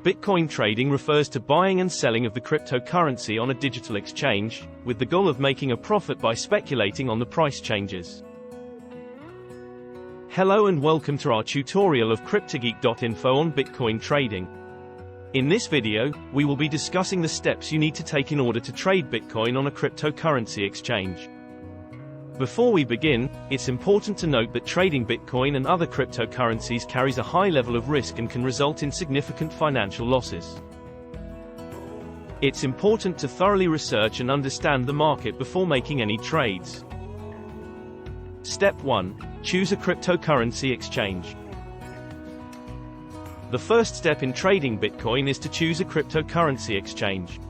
Bitcoin trading refers to buying and selling of the cryptocurrency on a digital exchange, with the goal of making a profit by speculating on the price changes. Hello and welcome to our tutorial of Cryptogeek.info on Bitcoin trading. In this video, we will be discussing the steps you need to take in order to trade Bitcoin on a cryptocurrency exchange. Before we begin, it's important to note that trading Bitcoin and other cryptocurrencies carries a high level of risk and can result in significant financial losses. It's important to thoroughly research and understand the market before making any trades. Step 1. Choose a cryptocurrency exchange. The first step in trading Bitcoin is to choose a cryptocurrency exchange.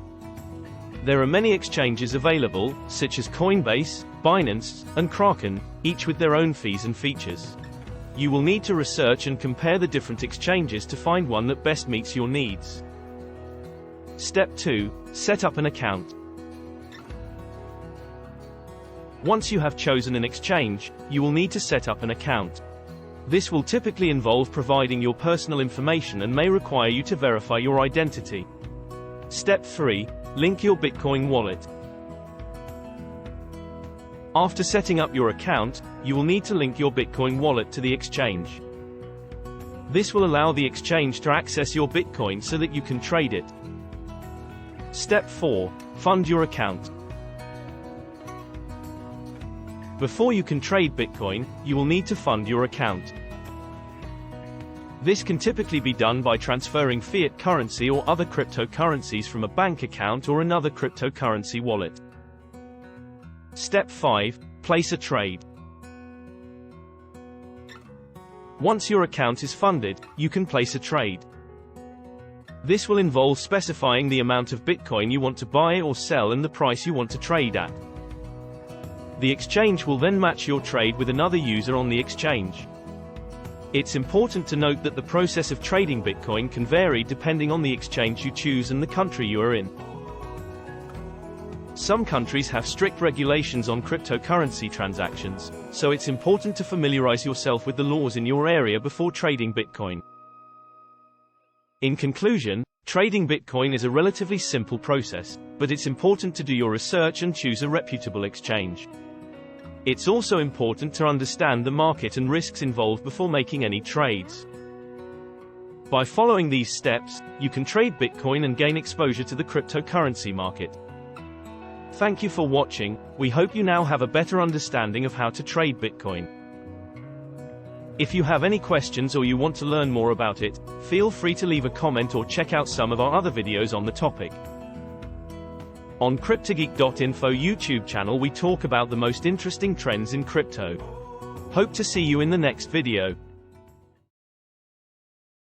There are many exchanges available, such as Coinbase, Binance, and Kraken, each with their own fees and features. You will need to research and compare the different exchanges to find one that best meets your needs. Step 2. Set up an account. Once you have chosen an exchange, you will need to set up an account. This will typically involve providing your personal information and may require you to verify your identity. Step 3. Link your Bitcoin wallet. After setting up your account, you will need to link your Bitcoin wallet to the exchange. This will allow the exchange to access your Bitcoin so that you can trade it. Step 4. Fund your account. Before you can trade Bitcoin, you will need to fund your account. This can typically be done by transferring fiat currency or other cryptocurrencies from a bank account or another cryptocurrency wallet. Step 5. Place a trade. Once your account is funded, you can place a trade. This will involve specifying the amount of Bitcoin you want to buy or sell and the price you want to trade at. The exchange will then match your trade with another user on the exchange. It's important to note that the process of trading Bitcoin can vary depending on the exchange you choose and the country you are in. Some countries have strict regulations on cryptocurrency transactions, so it's important to familiarize yourself with the laws in your area before trading Bitcoin. In conclusion, trading Bitcoin is a relatively simple process, but it's important to do your research and choose a reputable exchange. It's also important to understand the market and risks involved before making any trades. By following these steps, you can trade Bitcoin and gain exposure to the cryptocurrency market. Thank you for watching. We hope you now have a better understanding of how to trade Bitcoin. If you have any questions or you want to learn more about it, feel free to leave a comment or check out some of our other videos on the topic. On Cryptogeek.info YouTube channel we talk about the most interesting trends in crypto. Hope to see you in the next video.